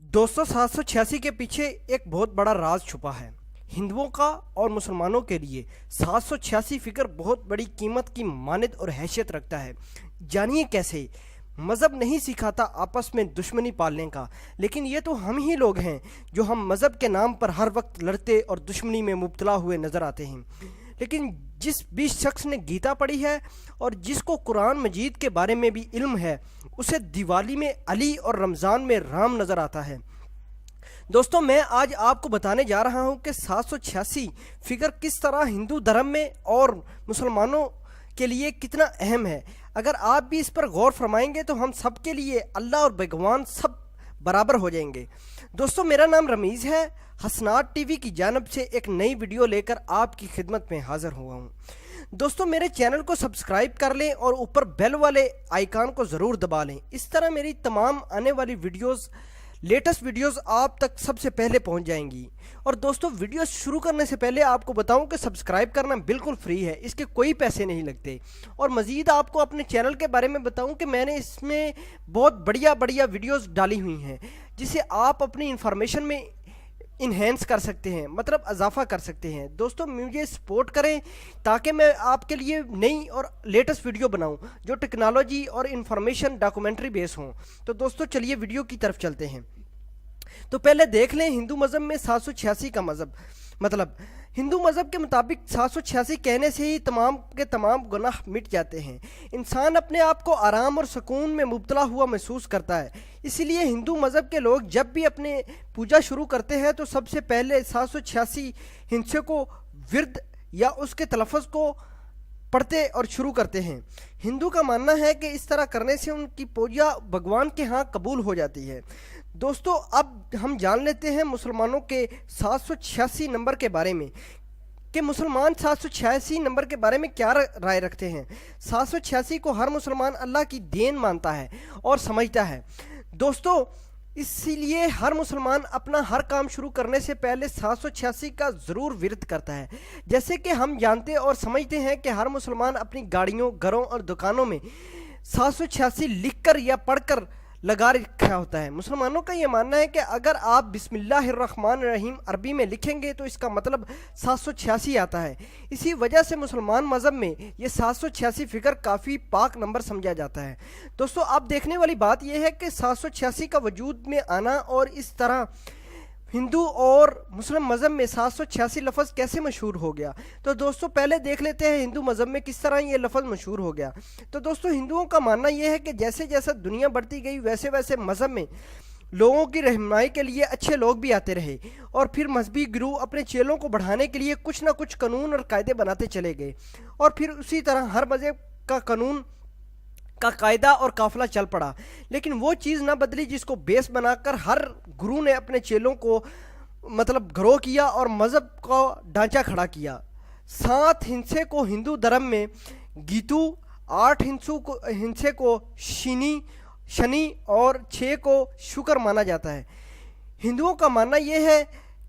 दोस्तों 786 के पीछे एक बहुत बड़ा राज छुपा है। हिंदुओं का और मुसलमानों के लिए 786 फिगर बहुत बड़ी कीमत की मानद और हैसियत रखता है। जानिए कैसे। मज़हब नहीं सिखाता आपस में दुश्मनी पालने का, लेकिन ये तो हम ही लोग हैं जो हम मज़हब के नाम पर हर वक्त लड़ते और दुश्मनी में मुब्तला हुए नज़र आते हैं। लेकिन जिस भी शख्स ने गीता पढ़ी है और जिसको कुरान मजीद के बारे में भी इल्म है, उसे दिवाली में अली और रमज़ान में राम नज़र आता है। दोस्तों, मैं आज आपको बताने जा रहा हूं कि 786 फिगर किस तरह हिंदू धर्म में और मुसलमानों के लिए कितना अहम है। अगर आप भी इस पर गौर फरमाएंगे तो हम सब के लिए अल्लाह और भगवान सब बराबर हो जाएंगे। दोस्तों, मेरा नाम रमीज़ है। हसनात टीवी की जानब से एक नई वीडियो लेकर आपकी खिदमत में हाज़िर हुआ हूँ। दोस्तों, मेरे चैनल को सब्सक्राइब कर लें और ऊपर बेल वाले आइकन को ज़रूर दबा लें। इस तरह मेरी तमाम आने वाली लेटेस्ट वीडियोस आप तक सबसे पहले पहुंच जाएंगी। और दोस्तों, वीडियो शुरू करने से पहले आपको बताऊं कि सब्सक्राइब करना बिल्कुल फ्री है, इसके कोई पैसे नहीं लगते। और मज़ीद आपको अपने चैनल के बारे में बताऊं कि मैंने इसमें बहुत बढ़िया वीडियोस डाली हुई हैं, जिसे आप अपनी इंफॉर्मेशन में इन्हेंस कर सकते हैं, मतलब इजाफा कर सकते हैं। दोस्तों, मुझे सपोर्ट करें ताकि मैं आपके लिए नई और लेटेस्ट वीडियो बनाऊं जो टेक्नोलॉजी और इंफॉर्मेशन डॉक्यूमेंट्री बेस हों। तो दोस्तों, चलिए वीडियो की तरफ चलते हैं। तो पहले देख लें हिंदू मज़हब में 786 का मतलब हिंदू मज़हब के मुताबिक 786 कहने से ही तमाम के तमाम गुनाह मिट जाते हैं। इंसान अपने आप को आराम और सुकून में मुब्तला हुआ महसूस करता है। इसीलिए हिंदू मज़हब के लोग जब भी अपने पूजा शुरू करते हैं तो सबसे पहले 786 हिंसे को विरद या उसके तलफ़्फ़ुज़ को पढ़ते और शुरू करते हैं। हिंदू का मानना है कि इस तरह करने से उनकी पूजा भगवान के यहाँ कबूल हो जाती है। दोस्तों, अब हम जान लेते हैं मुसलमानों के 786 नंबर के बारे में कि मुसलमान 786 नंबर के बारे में क्या राय रखते हैं। 786 को हर मुसलमान अल्लाह की देन मानता है और समझता है। दोस्तों, इसीलिए हर मुसलमान अपना हर काम शुरू करने से पहले 786 का ज़रूर विरद करता है। जैसे कि हम जानते और समझते हैं कि हर मुसलमान अपनी गाड़ियों, घरों और दुकानों में 786 लिखकर या पढ़कर लगा रखा होता है। मुसलमानों का ये मानना है कि अगर आप बिस्मिल्लाहिर्रहमानिर्रहीम अरबी में लिखेंगे तो इसका मतलब 786 आता है। इसी वजह से मुसलमान मज़हब में ये 786 फिगर काफ़ी पाक नंबर समझा जाता है। दोस्तों, अब देखने वाली बात यह है कि 786 का वजूद में आना और इस तरह हिंदू और मुस्लिम मज़हब में 786 लफ्ज़ कैसे मशहूर हो गया। तो दोस्तों, पहले देख लेते हैं हिंदू मज़हब में किस तरह ये लफ्ज़ मशहूर हो गया। तो दोस्तों, हिंदुओं का मानना यह है कि जैसे जैसे दुनिया बढ़ती गई वैसे वैसे मज़हब में लोगों की रहनुमाई के लिए अच्छे लोग भी आते रहे और फिर मजहबी गिरोह अपने चेलों को बढ़ाने के लिए कुछ ना कुछ कानून और कायदे बनाते चले गए। और फिर उसी तरह हर मज़हब का कानून का कायदा और काफिला चल पड़ा, लेकिन वो चीज़ ना बदली जिसको बेस बनाकर हर गुरु ने अपने चेलों को मतलब ग्रो किया और मज़हब का ढांचा खड़ा किया। 7 हिंसे को हिंदू धर्म में गीतू, 8 हिंसे को शनि और 6 को शुक्र माना जाता है। हिंदुओं का मानना यह है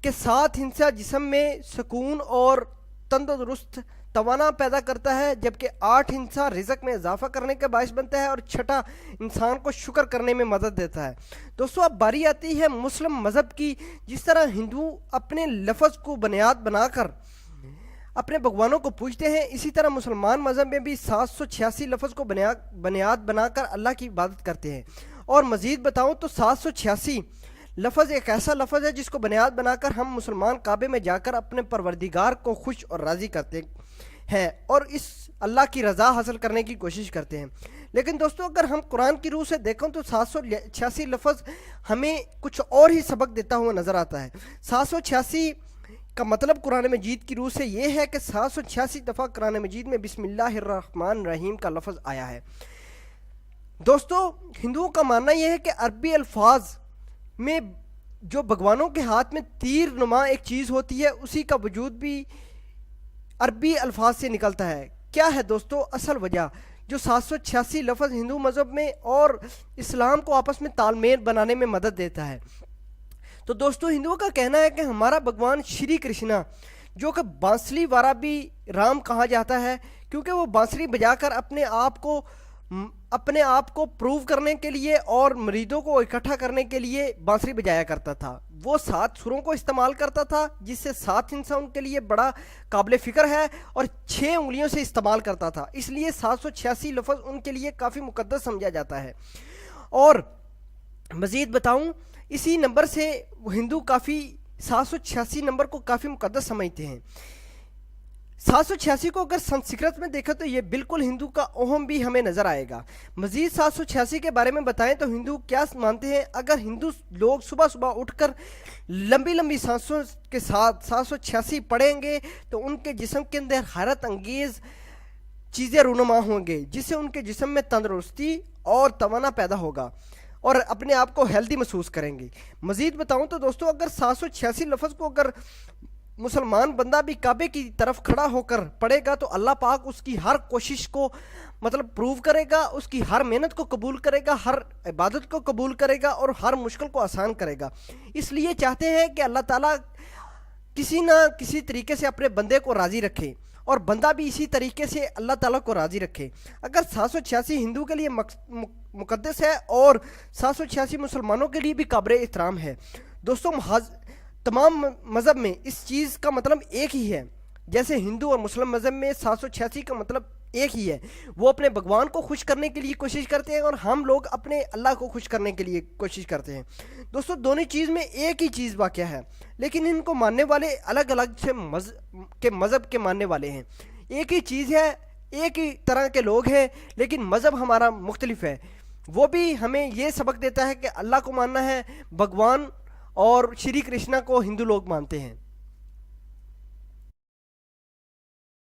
कि 7 हिंसा जिस्म में सुकून और तंदुरुस्त तवाना पैदा करता है, जबकि 8 हिंसा रिज़्क में इजाफा करने का बायस बनता है और 6 इंसान को शुक्र करने में मदद देता है। दोस्तों, अब बारी आती है मुस्लिम मज़हब की। जिस तरह हिंदू अपने लफ्ज़ को बुनियाद बनाकर अपने भगवानों को पूजते हैं, इसी तरह मुसलमान मज़हब में भी 786 लफ्ज़ को बुनियाद बनाकर अल्लाह की इबादत करते हैं। और मज़ीद बताऊँ तो 786 लफ्ज़ एक ऐसा लफ्ज़ है जिसको बुनियाद बनाकर हम मुसलमान काबे में जाकर अपने परवरदिगार को खुश और राज़ी करते हैं और इस अल्लाह की रज़ा हासिल करने की कोशिश करते हैं। लेकिन दोस्तों, अगर हम कुरान की रूह से देखें तो 786 लफ्ज़ हमें कुछ और ही सबक देता हुआ नज़र आता है। 786 का मतलब कुरान मजीद की रूह से ये है कि 786 दफ़ा कुरान मजीद में बिस्मिल्लाहिर्रहमानिर्रहीम का लफ्ज़ आया है। दोस्तों, हिंदुओं का मानना यह है कि अरबी अल्फाज में जो भगवानों के हाथ में तीर नुमा एक चीज़ होती है, उसी का वजूद भी अरबी अल्फाज से निकलता है। क्या है दोस्तों असल वजह जो 786 लफ्ज़ हिंदू मज़हब में और इस्लाम को आपस में तालमेल बनाने में मदद देता है? तो दोस्तों, हिंदुओं का कहना है कि हमारा भगवान श्री कृष्णा, जो कि बांसुरी वारा भी राम कहा जाता है, क्योंकि वो बांसुरी बजाकर अपने आप को अपने आप को प्रूव करने के लिए और मुरीदों को इकट्ठा करने के लिए बांसुरी बजाया करता था। वो 7 सुरों को इस्तेमाल करता था, जिससे 7 हिस्सा उनके लिए बड़ा काबिल फ़िक्र है, और 6 उंगलियों से इस्तेमाल करता था, इसलिए 786 लफ्ज़ उनके लिए काफ़ी मुक़द्दस समझा जाता है। और मज़ीद बताऊं, इसी नंबर से हिंदू काफ़ी 786 नंबर को काफ़ी मुक़द्दस समझते हैं। 786 को अगर संस्कृत में देखा तो ये बिल्कुल हिंदू का ओहम भी हमें नज़र आएगा। मज़ीद 786 के बारे में बताएं तो हिंदू क्या मानते हैं, अगर हिंदू लोग सुबह सुबह उठकर लंबी लंबी सांसों के साथ 786 पढ़ेंगे तो उनके जिस्म के अंदर हैरत अंगेज़ चीज़ें रूनुमा होंगे, जिससे उनके जिस्म में तंदुरुस्ती और तवाना पैदा होगा और अपने आप को हेल्दी महसूस करेंगे। मज़ीद बताऊं तो दोस्तों, अगर 786 लफ्ज़ को अगर मुसलमान बंदा भी काबे की तरफ खड़ा होकर पढ़ेगा तो अल्लाह पाक उसकी हर कोशिश को प्रूव करेगा, उसकी हर मेहनत को कबूल करेगा, हर इबादत को कबूल करेगा और हर मुश्किल को आसान करेगा। इसलिए चाहते हैं कि अल्लाह ताला किसी ना किसी तरीके से अपने बंदे को राज़ी रखे और बंदा भी इसी तरीके से अल्लाह ताला को राज़ी रखे। अगर 786 हिंदू के लिए मुक़द्दस है और 786 मुसलमानों के लिए भी काबिल एहतराम है। दोस्तों, तमाम मज़हब में इस चीज़ का मतलब एक ही है। जैसे हिंदू और मुस्लिम मज़हब में 786 का मतलब एक ही है, वो अपने भगवान को खुश करने के लिए कोशिश करते हैं और हम लोग अपने अल्लाह को खुश करने के लिए कोशिश करते हैं। दोस्तों, दोनों चीज़ में एक ही चीज़ वाक़या है, लेकिन इनको मानने वाले अलग अलग से मज़हब के मानने वाले हैं। एक ही चीज़ है, एक ही तरह के लोग हैं, लेकिन मज़हब हमारा मुख्तलिफ है। वो भी हमें ये सबक देता है कि अल्लाह को मानना है, भगवान और श्री कृष्णा को हिंदू लोग मानते हैं।